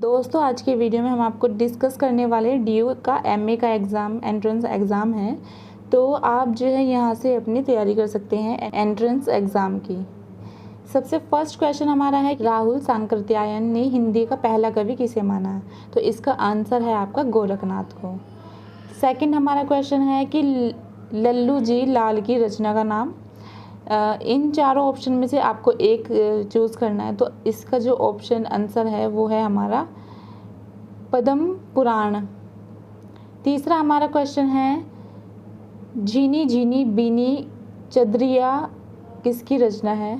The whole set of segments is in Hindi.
दोस्तों आज की वीडियो में हम आपको डिस्कस करने वाले डीयू का एमए का एग्ज़ाम एंट्रेंस एग्ज़ाम है। तो आप जो है यहाँ से अपनी तैयारी कर सकते हैं एंट्रेंस एग्ज़ाम की। सबसे फर्स्ट क्वेश्चन हमारा है, राहुल सांकृत्यायन ने हिंदी का पहला कवि किसे माना है? तो इसका आंसर है आपका गोरखनाथ को। सेकंड हमारा क्वेश्चन है कि लल्लू जी लाल की रचना का नाम। इन चारों ऑप्शन में से आपको एक चूज़ करना है। तो इसका जो ऑप्शन आंसर है वो है हमारा पद्म पुराण। तीसरा हमारा क्वेश्चन है, झीनी झीनी बीनी चदरिया किसकी रचना है?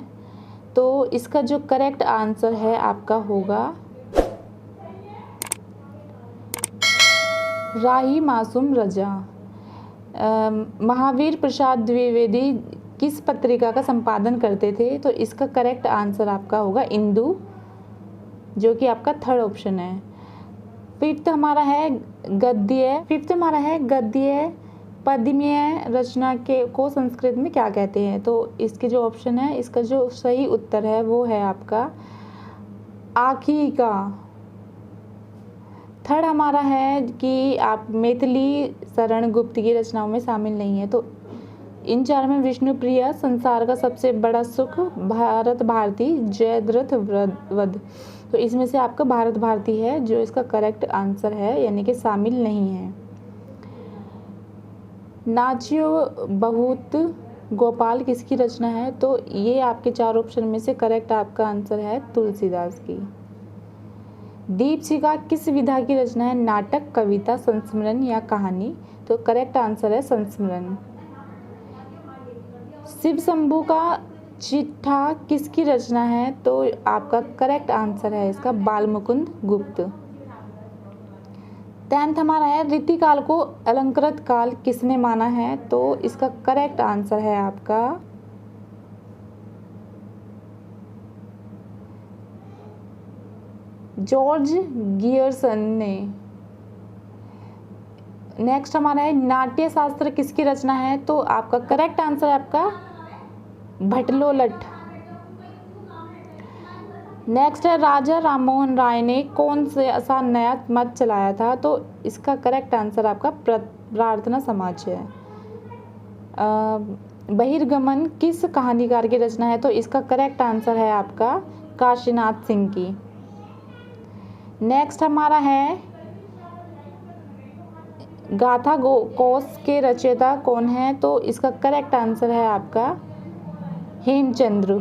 तो इसका जो करेक्ट आंसर है आपका होगा राही मासूम रजा। महावीर प्रसाद द्विवेदी किस पत्रिका का संपादन करते थे? तो इसका करेक्ट आंसर आपका होगा इंदु, जो कि आपका थर्ड ऑप्शन है। फिफ्थ हमारा है गद्य पद्यमय रचना को संस्कृत में क्या कहते हैं? तो इसके जो ऑप्शन है, इसका जो सही उत्तर है वो है आपका आख्यायिका। थर्ड हमारा है कि आप मैथिली शरण गुप्त की रचनाओं में शामिल नहीं है। तो इन चार में विष्णुप्रिया, संसार का सबसे बड़ा सुख, भारत भारती, जयद्रथ वध। तो इसमें से आपका भारत भारती है जो इसका करेक्ट आंसर है, यानी कि शामिल नहीं है। नाच्यो बहुत गोपाल किसकी रचना है? तो ये आपके चार ऑप्शन में से करेक्ट आपका आंसर है तुलसीदास की। दीपशिखा किस विधा की रचना है? नाटक, कविता, संस्मरण या कहानी? तो करेक्ट आंसर है संस्मरण। शिव शंभू का चिट्ठा किसकी रचना है? तो आपका करेक्ट आंसर है इसका बालमुकुंद गुप्त। 10th हमारा है, रीतिकाल को अलंकृत काल किसने माना है? तो इसका करेक्ट आंसर है आपका जॉर्ज गियर्सन ने। नेक्स्ट हमारा है, नाट्य शास्त्र किसकी रचना है? तो आपका करेक्ट आंसर है आपका भटलोलट। नेक्स्ट है, राजा राममोहन राय ने कौन से ऐसा नया मत चलाया था? तो इसका करेक्ट आंसर आपका प्रार्थना समाज है। बहिर्गमन किस कहानीकार की रचना है? तो इसका करेक्ट आंसर है आपका काशीनाथ सिंह की। नेक्स्ट हमारा है, गाथा कोश के रचयिता कौन है? तो इसका करेक्ट आंसर है आपका हेमचंद्र।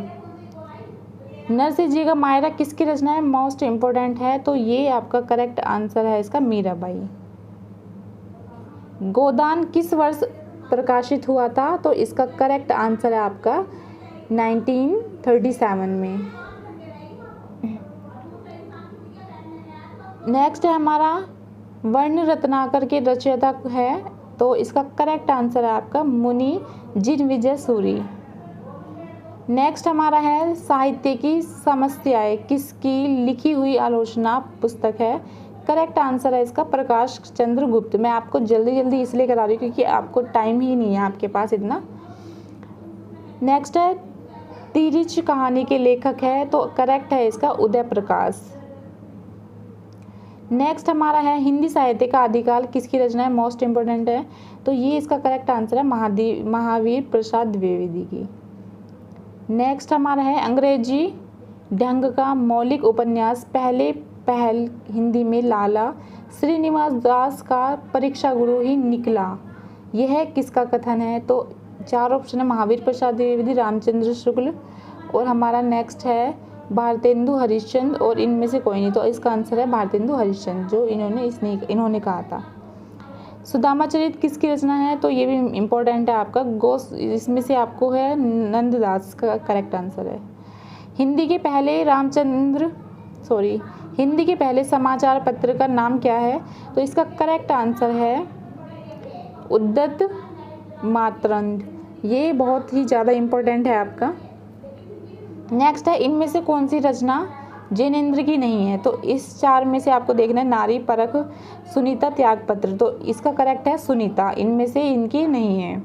नरसिंह जी का मायरा किसकी रचना है? मोस्ट इम्पोर्टेंट है, तो ये आपका करेक्ट आंसर है इसका मीराबाई। गोदान किस वर्ष प्रकाशित हुआ था? तो इसका करेक्ट आंसर है आपका 1937 में। नेक्स्ट है हमारा, वर्ण रत्नाकर के रचयिता है, तो इसका करेक्ट आंसर है आपका मुनि जिनविजय सूरी। नेक्स्ट हमारा है, साहित्य की समस्याएं किसकी लिखी हुई आलोचना पुस्तक है? करेक्ट आंसर है इसका प्रकाश चंद्र गुप्त। मैं आपको जल्दी जल्दी इसलिए करा रही हूँ क्योंकि आपको टाइम ही नहीं है आपके पास इतना। नेक्स्ट है, तिरिच कहानी के लेखक है, तो करेक्ट है इसका उदय प्रकाश। नेक्स्ट हमारा है, हिंदी साहित्य का आदिकाल किसकी रचना है? मोस्ट इम्पोर्टेंट है, तो ये इसका करेक्ट आंसर है महावीर प्रसाद द्विवेदी की। नेक्स्ट हमारा है, अंग्रेजी ढंग का मौलिक उपन्यास पहल हिंदी में लाला श्रीनिवास दास का परीक्षा गुरु ही निकला, यह किसका कथन है? तो चार ऑप्शन है, महावीर प्रसाद द्विवेदी, रामचंद्र शुक्ल और हमारा नेक्स्ट है भारतेंदु हरिश्चंद्र, और इनमें से कोई नहीं। तो इसका आंसर है भारतेंदु हरिश्चंद्र, जो इन्होंने कहा था। सुदामा चरित किसकी रचना है? तो ये भी इम्पोर्टेंट है आपका इसमें से आपको है नंददास का करेक्ट आंसर है। हिंदी के पहले समाचार पत्र का नाम क्या है? तो इसका करेक्ट आंसर है उद्दत मातरंद। ये बहुत ही ज़्यादा इम्पोर्टेंट है आपका। नेक्स्ट है, इनमें से कौन सी रचना जैनेन्द्र की नहीं है? तो इस चार में से आपको देखना है, नारी परख, सुनीता, त्यागपत्र। तो इसका करेक्ट है सुनीता, इनमें से इनकी नहीं है।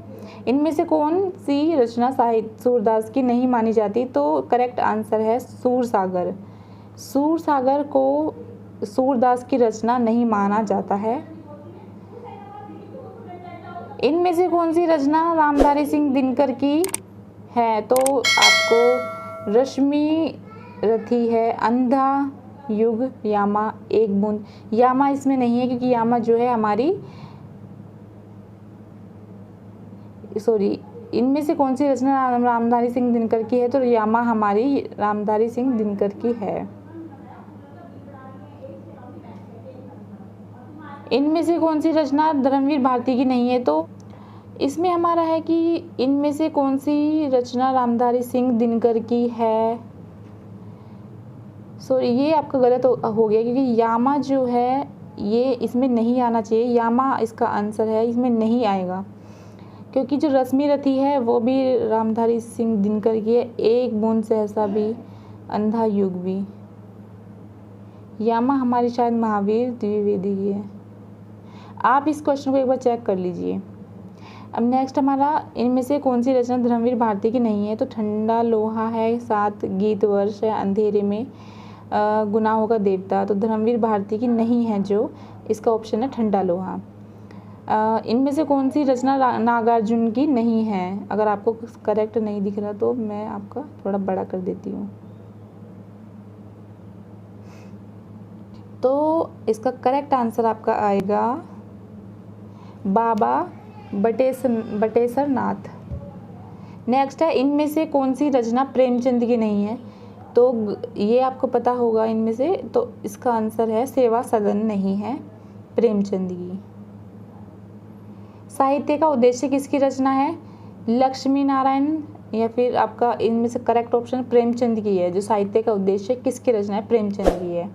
इनमें से कौन सी रचना साहित्य सूरदास की नहीं मानी जाती? तो करेक्ट आंसर है सूरसागर। सूरसागर को सूरदास की रचना नहीं माना जाता है। इनमें से कौन सी रचना रामधारी सिंह दिनकर की है? तो आपको रश्मि रथी है, अंधा युग, यामा, एक बूंद। यामा इसमें नहीं है क्योंकि यामा जो है हमारी इनमें से कौन सी रचना रामधारी सिंह दिनकर की है? तो यामा हमारी रामधारी सिंह दिनकर की है। इनमें से कौन सी रचना धर्मवीर भारती की नहीं है? तो इसमें हमारा है कि इनमें से कौन सी रचना रामधारी सिंह दिनकर की है। ये आपका गलत हो गया क्योंकि यामा जो है ये इसमें नहीं आना चाहिए। यामा इसका आंसर है, इसमें नहीं आएगा क्योंकि जो रश्मि रथी है वो भी रामधारी सिंह दिनकर की है, एक बूंद सहसा भी, अंधा युग भी। यामा हमारी शायद महावीर द्विवेदी की है। आप इस क्वेश्चन को एक बार चेक कर लीजिए। अब नेक्स्ट हमारा, इनमें से कौन सी रचना धर्मवीर भारती की नहीं है? तो ठंडा लोहा है, 7 गीत वर्ष है, अंधेरे में, गुनाहों का देवता। तो धर्मवीर भारती की नहीं है, जो इसका ऑप्शन है ठंडा लोहा। इनमें से कौन सी रचना नागार्जुन की नहीं है? अगर आपको करेक्ट नहीं दिख रहा तो मैं आपका थोड़ा बड़ा कर देती हूँ। तो इसका करेक्ट आंसर आपका आएगा बाबा बटेश्वर नाथ। नेक्स्ट है, इनमें से कौन सी रचना प्रेमचंद की नहीं है? तो ये आपको पता होगा इनमें से, तो इसका आंसर है सेवा सदन नहीं है प्रेमचंद की। साहित्य का उद्देश्य किसकी रचना है? लक्ष्मी नारायण, या फिर आपका इनमें से करेक्ट ऑप्शन प्रेमचंद की है। जो साहित्य का उद्देश्य किसकी रचना है? प्रेमचंद की है।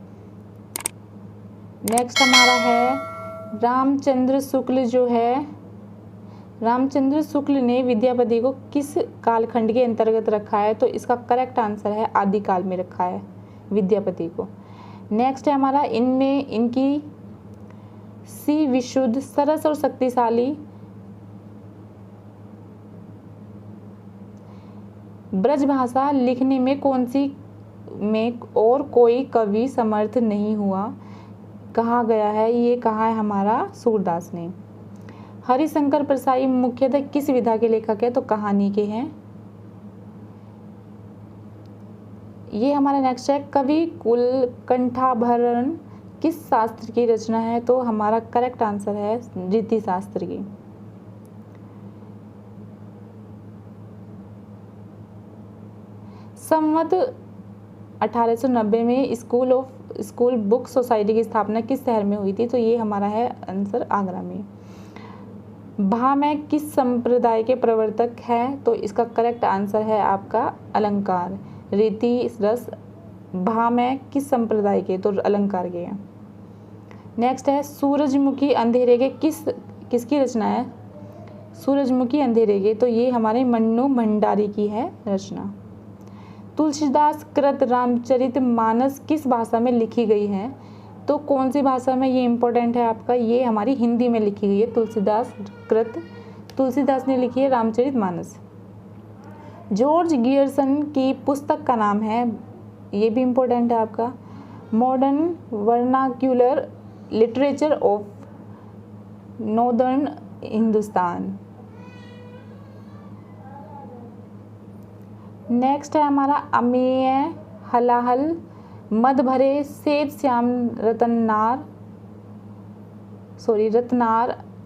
नेक्स्ट हमारा है रामचंद्र शुक्ल जो है, रामचंद्र शुक्ल ने विद्यापति को किस कालखंड के अंतर्गत रखा है? तो इसका करेक्ट आंसर है आदिकाल में रखा है विद्यापति को। नेक्स्ट है हमारा, इनमें इनकी सी विशुद्ध, सरस और शक्तिशाली ब्रजभाषा लिखने में कौन सी में और कोई कवि समर्थ नहीं हुआ कहा गया है? ये कहा है हमारा सूरदास ने। हरिशंकर परसाई मुख्यतः किस विधा के लेखक है? तो कहानी के हैं। ये हमारा नेक्स्ट है, कवि कुलकंठाभरण किस शास्त्र की रचना है? तो हमारा करेक्ट आंसर है रीति शास्त्र की। संवत 1890 में स्कूल बुक सोसाइटी की स्थापना किस शहर में हुई थी? तो ये हमारा है आंसर आगरा में। भामह किस संप्रदाय के प्रवर्तक हैं? तो इसका करेक्ट आंसर है आपका अलंकार, रीति रस। भामह किस संप्रदाय के? तो अलंकार के हैं। नेक्स्ट है, सूरजमुखी अंधेरे के किसकी रचना है? सूरजमुखी अंधेरे के, तो ये हमारे मन्नू भंडारी की है रचना। तुलसीदास कृत रामचरित मानस किस भाषा में लिखी गई है? तो कौन सी भाषा में? ये इम्पोर्टेंट है आपका, ये हमारी हिंदी में लिखी गई है। तुलसीदास ने लिखी है रामचरित मानस। जॉर्ज गियर्सन की पुस्तक का नाम है, ये भी इम्पोर्टेंट है आपका, modern vernacular literature of northern Hindustan. Next है हमारा, अमेय हलाहल मद भरे श्वेत श्याम रत्नार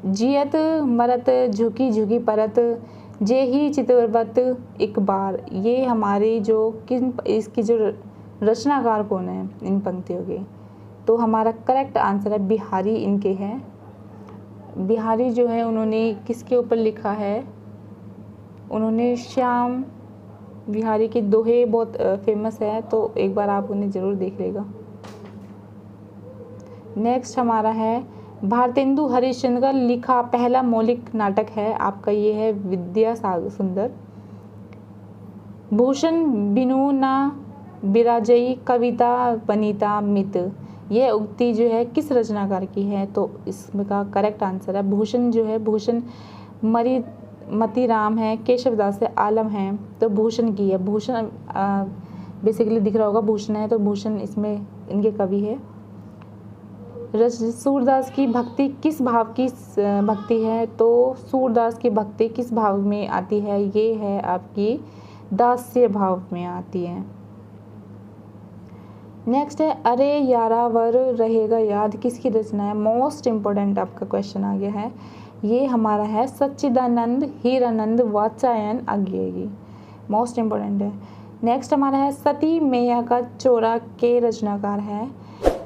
जियत मरत झुकी झुकी परत जेही चितवत एक बार। ये हमारी इसकी जो रचनाकार कौन है इन पंक्तियों के? तो हमारा करेक्ट आंसर है बिहारी इनके हैं। बिहारी जो है उन्होंने किसके ऊपर लिखा है? उन्होंने श्याम बिहारी की दोहे बहुत फेमस है, तो एक बार आप उन्हें ज़रूर देख लेगा। नेक्स्ट हमारा है, भारतेंदु हरिश्चंद्र का लिखा पहला मौलिक नाटक है आपका, ये है विद्या सुंदर। भूषण बिनु ना बिराजई कविता बनीता मित, यह उक्ति जो है किस रचनाकार की है? तो इसका करेक्ट आंसर है भूषण जो है, भूषण मतीराम है, केशवदास है, आलम है, तो भूषण की है। भूषण बेसिकली दिख रहा होगा भूषण है, तो भूषण इसमें इनके कवि है। सूरदास की भक्ति किस भाव की भक्ति है? तो सूरदास की भक्ति किस भाव में आती है? ये है आपकी दास्य भाव में आती है। नेक्स्ट है अरे यारा वर रहेगा याद, किसकी रचना है? मोस्ट इम्पोर्टेंट आपका क्वेश्चन आ गया है। ये हमारा है सच्चिदानंद हीरानंद वात्स्यायन आज्ञेय, मोस्ट इम्पोर्टेंट है। नेक्स्ट हमारा है सती मैया का चोरा के रचनाकार है।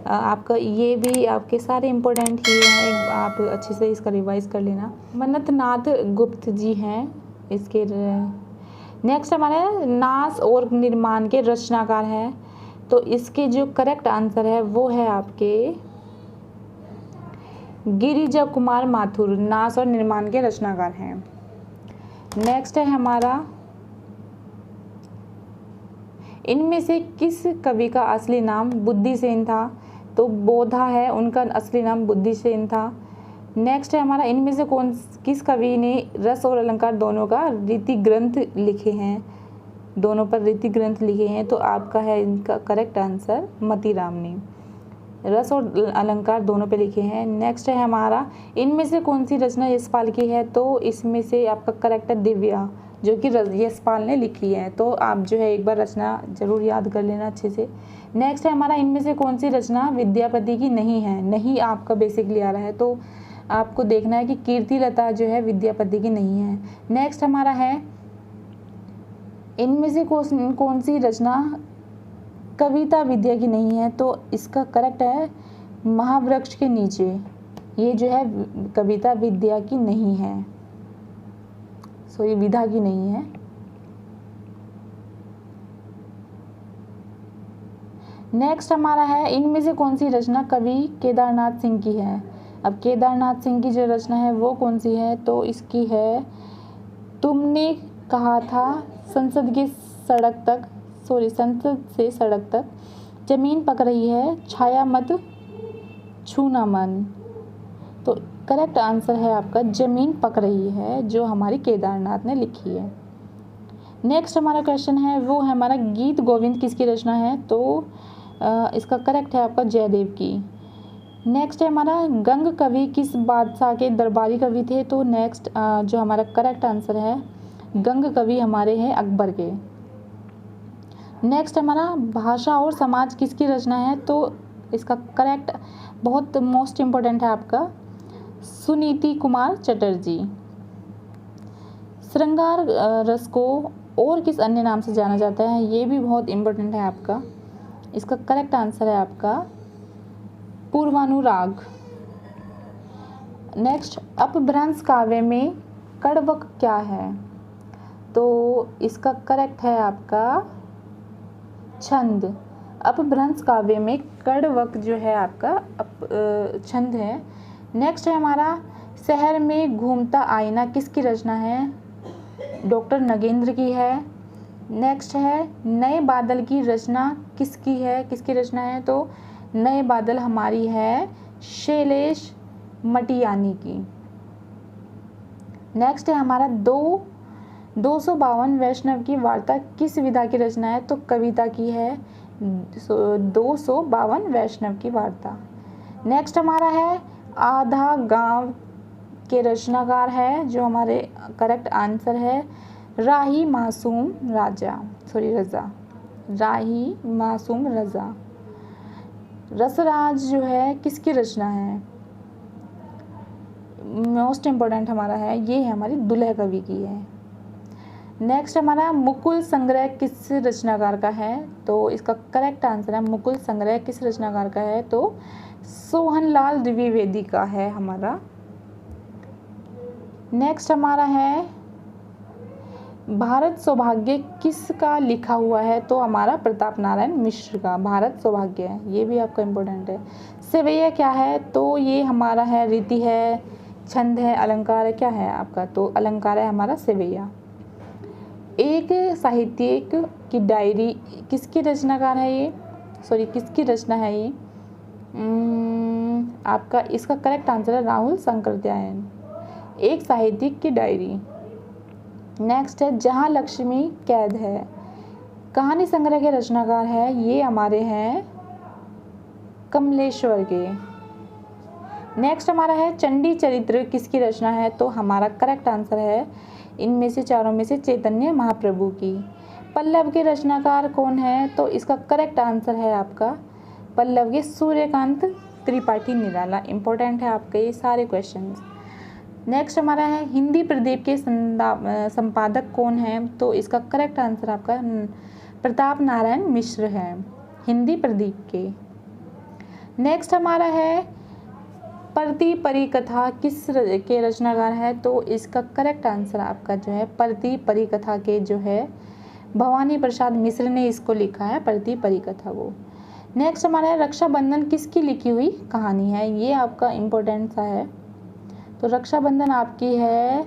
आपका ये भी आपके सारे इम्पोर्टेंट ही हैं, आप अच्छे से इसका रिवाइज कर लेना। मन्नतनाथ गुप्त जी हैं इसके। नेक्स्ट हमारा नाश और निर्माण के रचनाकार है, तो इसके जो करेक्ट आंसर है वो है आपके गिरिजा कुमार माथुर, नाश और निर्माण के रचनाकार हैं। नेक्स्ट है हमारा इनमें से किस कवि का असली नाम बुद्धिसेन था? तो बोधा है, उनका असली नाम बुद्धिसेन था। नेक्स्ट है हमारा इनमें से किस कवि ने रस और अलंकार दोनों का रीति ग्रंथ लिखे हैं? दोनों पर रीति ग्रंथ लिखे हैं, तो आपका है इनका करेक्ट आंसर मतीराम ने रस और अलंकार दोनों पे लिखे हैं। नेक्स्ट है हमारा इनमें से कौन सी रचना यशपाल की है? तो इसमें से आपका करेक्ट है दिव्या, जो कि यशपाल ने लिखी है। तो आप जो है एक बार रचना जरूर याद कर लेना अच्छे से। नेक्स्ट है हमारा इनमें से कौन सी रचना विद्यापति की नहीं है? नहीं आपका बेसिकली आ रहा है, तो आपको देखना है कि कीर्तिलता जो है विद्यापति की नहीं है। नेक्स्ट हमारा है इनमें से कौन सी रचना कविता विद्या की नहीं है? तो इसका करेक्ट है महावृक्ष के नीचे, ये जो है कविता विद्या की नहीं है, सॉरी विधा की नहीं है। नेक्स्ट हमारा है इनमें से कौन सी रचना कवि केदारनाथ सिंह की है? अब केदारनाथ सिंह की जो रचना है वो कौन सी है? तो इसकी है तुमने कहा था संसद से सड़क तक जमीन पक रही है, छाया मत छूना मन। तो करेक्ट आंसर है आपका जमीन पक रही है, जो हमारी केदारनाथ ने लिखी है। नेक्स्ट हमारा क्वेश्चन है वो है हमारा गीत गोविंद किसकी रचना है? तो इसका करेक्ट है आपका जयदेव की। नेक्स्ट है हमारा गंग कवि किस बादशाह के दरबारी कवि थे? तो नेक्स्ट जो हमारा करेक्ट आंसर है गंग कवि हमारे हैं अकबर के। नेक्स्ट हमारा भाषा और समाज किसकी रचना है? तो इसका करेक्ट बहुत मोस्ट इम्पोर्टेंट है आपका सुनीति कुमार चटर्जी। श्रृंगार रस को और किस अन्य नाम से जाना जाता है? ये भी बहुत इम्पोर्टेंट है आपका। इसका करेक्ट आंसर है आपका पूर्वानुराग। नेक्स्ट अपभ्रंश काव्य में कड़वक क्या है? तो इसका करेक्ट है आपका छंद। अपभ्रंश काव्य में कड़वक जो है आपका छंद है। नेक्स्ट है हमारा शहर में घूमता आईना किसकी रचना है? डॉक्टर नगेंद्र की है। नेक्स्ट है नए बादल की रचना किसकी है? किसकी रचना है? तो नए बादल हमारी है शैलेश मटियानी की। नेक्स्ट है हमारा 252 वैष्णव की वार्ता किस विधा की रचना है? तो कविता की है 252 वैष्णव की वार्ता। नेक्स्ट हमारा है आधा गांव के रचनाकार है, जो हमारे करेक्ट आंसर है राही मासूम रजा। रसराज जो है किसकी रचना है? मोस्ट इम्पोर्टेंट हमारा है ये है हमारी दुल्हा कवि की है। नेक्स्ट हमारा मुकुल संग्रह किस रचनाकार का है? तो इसका करेक्ट आंसर है मुकुल संग्रह किस रचनाकार का है? तो सोहनलाल द्विवेदी का है हमारा। नेक्स्ट हमारा है भारत सौभाग्य किसका लिखा हुआ है? तो हमारा प्रताप नारायण मिश्र का भारत सौभाग्य है, ये भी आपका इम्पोर्टेंट है। सेवैया क्या है? तो ये हमारा है रीति है, छंद है, अलंकार है, क्या है आपका? तो अलंकार है हमारा सेवैया। एक साहित्यिक की डायरी किसकी रचनाकार है ये? किसकी रचना है ये? आपका इसका करेक्ट आंसर है राहुल शंकरत्यायन। एक साहित्यिक की डायरी। नेक्स्ट है जहाँ लक्ष्मी कैद है कहानी संग्रह के रचनाकार है, ये हमारे हैं कमलेश्वर के। नेक्स्ट हमारा है चंडी चरित्र किसकी रचना है, तो हमारा करेक्ट आंसर है इनमें से चारों में से चैतन्य महाप्रभु की। पल्लव के रचनाकार कौन है, तो इसका करेक्ट आंसर है आपका पल्लव के सूर्यकांत त्रिपाठी निराला। इंपॉर्टेंट है आपके ये सारे क्वेश्चंस। नेक्स्ट हमारा है हिंदी प्रदीप के संपादक कौन है, तो इसका करेक्ट आंसर आपका प्रताप नारायण मिश्र है, हिंदी प्रदीप के। नेक्स्ट हमारा है परती परिकथा किस के रचनाकार है, तो इसका करेक्ट आंसर आपका जो है परती परिकथा के जो है भवानी प्रसाद मिश्र ने इसको लिखा है, परती परिकथा को। नेक्स्ट हमारा है रक्षाबंधन किसकी लिखी हुई कहानी है, ये आपका इम्पोर्टेंट सा है। तो रक्षाबंधन आपकी है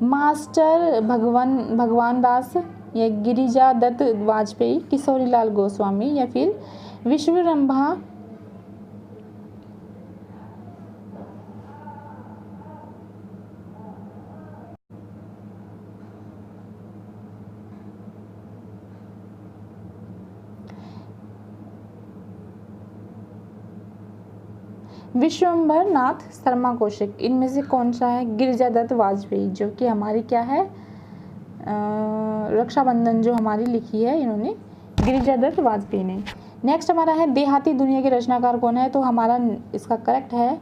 मास्टर भगवान दास या गिरिजा दत्त वाजपेयी, किशोरी लाल गोस्वामी या फिर विश्वरंभा विश्वंभर नाथ शर्मा कौशिक, इनमें से कौन सा है, गिरिजा दत्त वाजपेयी, जो कि हमारी क्या है रक्षाबंधन जो हमारी लिखी है इन्होंने गिरिजा दत्त वाजपेयी ने। नेक्स्ट हमारा है देहाती दुनिया के रचनाकार कौन है, तो हमारा इसका करेक्ट है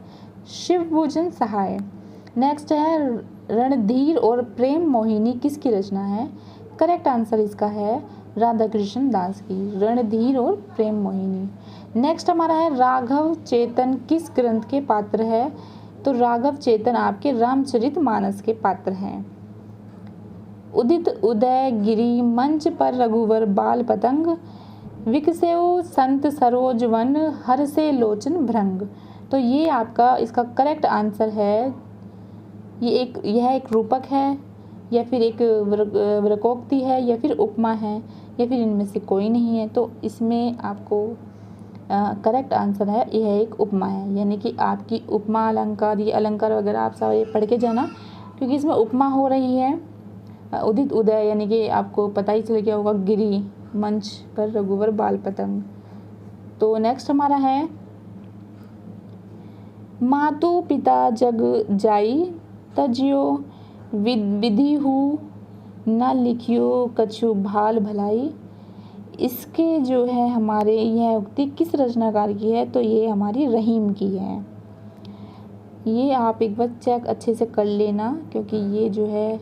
शिवभूषण सहाय। नेक्स्ट है रणधीर और प्रेम मोहिनी किसकी रचना है, करेक्ट आंसर इसका है राधा कृष्ण दास की, रणधीर और प्रेम मोहिनी। नेक्स्ट हमारा है राघव चेतन किस ग्रंथ के पात्र है, तो राघव चेतन आपके रामचरितमानस के पात्र हैं। उदित उदय गिरी मंच पर रघुवर बाल पतंग, विकसेव संत सरोज वन हर से लोचन भृंग, तो ये आपका इसका करेक्ट आंसर है। यह एक रूपक है या फिर एक वृकोक्ति है या फिर उपमा है या फिर इनमें से कोई नहीं है, तो इसमें आपको करेक्ट आंसर है यह एक उपमा है, यानी कि आपकी उपमा अलंकार, ये अलंकार वगैरह आप सारे पढ़ के जाना, क्योंकि इसमें उपमा हो रही है। उदित उदय यानी कि आपको पता ही चल गया होगा, गिरी मंच पर रघुवर बाल पतंग। तो नेक्स्ट हमारा है मातु पिता जग जाई तजियो विधि हु न लिखियो कछु भाल भलाई, इसके जो है हमारे यह उक्ति किस रचनाकार की है, तो ये हमारी रहीम की है। ये आप एक बार चेक अच्छे से कर लेना, क्योंकि ये जो है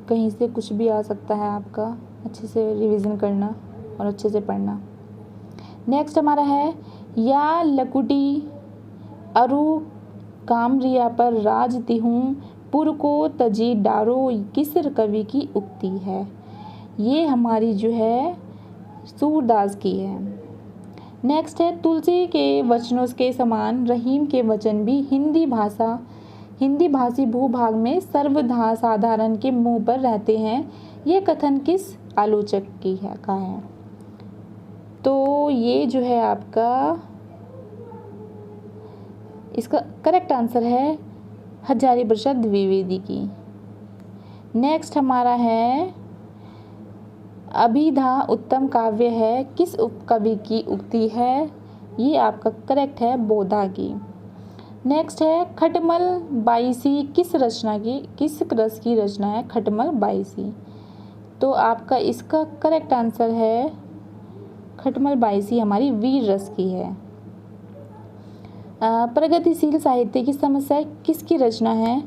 कहीं से कुछ भी आ सकता है, आपका अच्छे से रिवीजन करना और अच्छे से पढ़ना। नेक्स्ट हमारा है या लकुटी अरु कामरिया पर राज तिहूँ पुर को तजी डारो किस कवि की उक्ति है, ये हमारी जो है सूरदास की है। नेक्स्ट है तुलसी के वचनों के समान रहीम के वचन भी हिंदी भाषी भूभाग में सर्वधा साधारण के मुंह पर रहते हैं, ये कथन किस आलोचक की है का है, तो ये जो है आपका इसका करेक्ट आंसर है हजारी प्रसाद द्विवेदी की। नेक्स्ट हमारा है अभिधा उत्तम काव्य है किस कवि की उक्ति है, ये आपका करेक्ट है बोधा की। नेक्स्ट है खटमल बाईसी किस रस की रचना है, खटमल बाईसी, तो आपका इसका करेक्ट आंसर है खटमल बाईसी हमारी वीर रस की है। प्रगतिशील साहित्य की समस्या किसकी रचना है,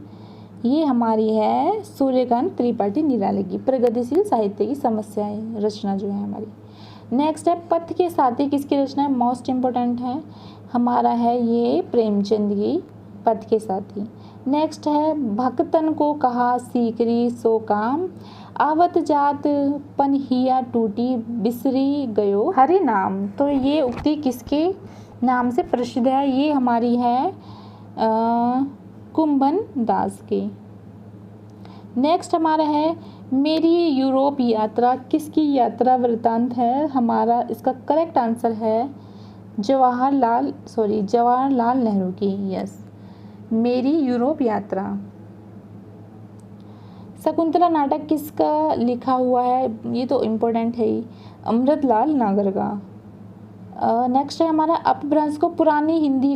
ये हमारी है सूर्यकांत त्रिपाठी निराले की, प्रगतिशील साहित्य की समस्याएं रचना जो है हमारी। नेक्स्ट है पथ के साथी किसकी रचना है, मोस्ट इम्पोर्टेंट है हमारा है ये प्रेमचंद की पथ के साथी। नेक्स्ट है भक्तन को कहा सीकरी सो काम, आवत जात पनहिया टूटी बिसरी गयो हरि नाम, तो ये उक्ति किसके नाम से प्रसिद्ध है, ये हमारी है कुंभन दास की। नेक्स्ट हमारा है मेरी यूरोप यात्रा किसकी यात्रा वृतांत है, हमारा इसका करेक्ट आंसर है जवाहरलाल नेहरू की। यस, मेरी यूरोप यात्रा। शकुंतला नाटक किसका लिखा हुआ है, ये तो इम्पोर्टेंट है ही, अमृतलाल नागर का। नेक्स्ट है हमारा अपभ्रंश को पुरानी हिंदी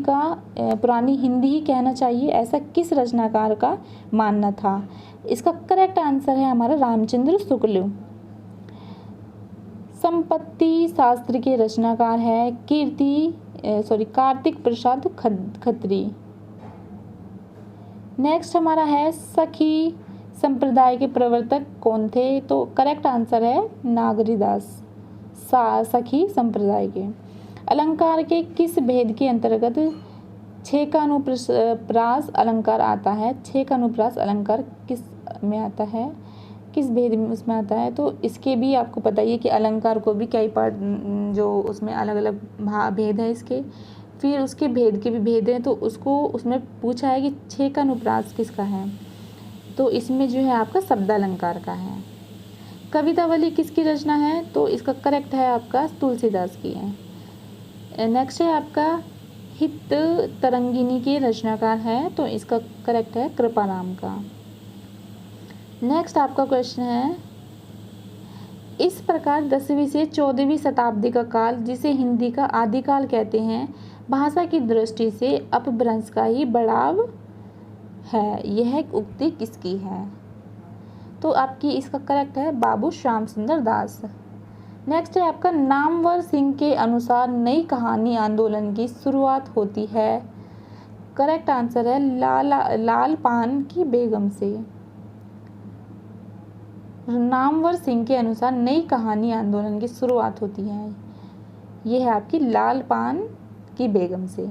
ही कहना चाहिए, ऐसा किस रचनाकार का मानना था? इसका करेक्ट आंसर है हमारा रामचंद्र शुक्ल। संपत्ति शास्त्र के रचनाकार है कार्तिक प्रसाद खत्री। नेक्स्ट हमारा है सखी संप्रदाय के प्रवर्तक कौन थे? तो करेक्ट आंसर है नागरीदास सखी संप्रदाय के। अलंकार के किस भेद के अंतर्गत छह का अनुप्रास अलंकार आता है? छह का अनुप्रास अलंकार किस में आता है, किस भेद में उसमें आता है? तो इसके भी आपको पता ही है कि अलंकार को भी कई पार्ट जो उसमें अलग अलग भेद है इसके, फिर उसके भेद के भी भेद हैं, तो उसको उसमें पूछा है कि छह का अनुप्रास किसका है? तो इसमें जो है आपका शब्दालंकार का है। कवितावली किसकी रचना है? तो इसका करेक्ट है आपका तुलसीदास की है। नेक्स्ट है आपका हित तरंगिनी के रचनाकार है, तो इसका करेक्ट है कृपाराम का। नेक्स्ट आपका क्वेश्चन है, इस प्रकार 10वीं से 14वीं शताब्दी का काल, जिसे हिंदी का आदिकाल कहते हैं, भाषा की दृष्टि से अपभ्रंश का ही बढ़ाव है, यह उक्ति किसकी है? तो आपकी इसका करेक्ट है बाबू श्याम सुंदर दास। नेक्स्ट है आपका नामवर सिंह के अनुसार नई कहानी आंदोलन की शुरुआत होती है, करेक्ट आंसर है लाल पान की बेगम से। नामवर सिंह के अनुसार नई कहानी आंदोलन की शुरुआत होती है, यह है आपकी लाल पान की बेगम से।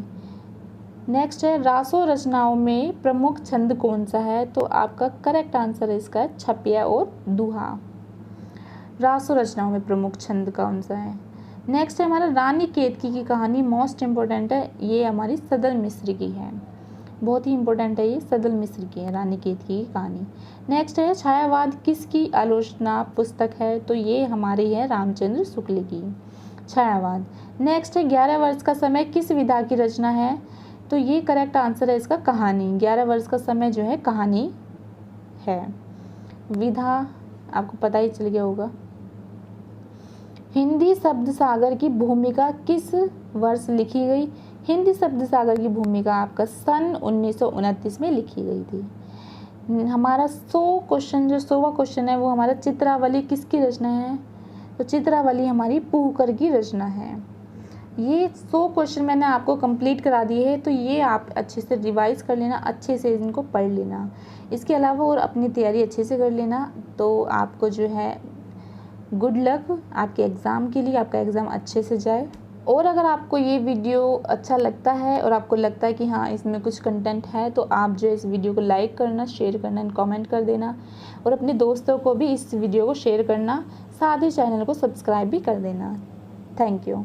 नेक्स्ट है रासो रचनाओं में प्रमुख छंद कौन सा है? तो आपका करेक्ट आंसर है इसका छपिया और दुहा। रासो रचनाओं में प्रमुख छंद कौन सा है? नेक्स्ट है हमारा रानी केतकी की कहानी मोस्ट इम्पोर्टेंट है, ये हमारी सदल मिश्र की है, बहुत ही इंपॉर्टेंट है, ये सदल मिश्र की है रानी केतकी की कहानी। नेक्स्ट है छायावाद किसकी आलोचना पुस्तक है? तो ये हमारी है रामचंद्र शुक्ल की छायावाद। नेक्स्ट है 11 वर्ष का समय किस विधा की रचना है? तो ये करेक्ट आंसर है इसका कहानी। 11 वर्ष का समय जो है कहानी है। विधा आपको पता ही चल गया होगा। हिंदी शब्द सागर की भूमिका किस वर्ष लिखी गई? हिंदी शब्द सागर की भूमिका आपका सन 1929 में लिखी गई थी। हमारा 100वां क्वेश्चन है वो हमारा चित्रावली किसकी रचना है? तो चित्रावली हमारी पुहकर की रचना है। ये 100 क्वेश्चन मैंने आपको कंप्लीट करा दिए हैं, तो ये आप अच्छे से रिवाइज कर लेना, अच्छे से इनको पढ़ लेना। इसके अलावा और अपनी तैयारी अच्छे से कर लेना, तो आपको जो है गुड लक आपके एग्ज़ाम के लिए, आपका एग्ज़ाम अच्छे से जाए। और अगर आपको ये वीडियो अच्छा लगता है और आपको लगता है कि हाँ इसमें कुछ कंटेंट है, तो आप जो इस वीडियो को लाइक करना, शेयर करना एंड कमेंट कर देना, और अपने दोस्तों को भी इस वीडियो को शेयर करना, साथ ही चैनल को सब्सक्राइब भी कर देना। Thank you.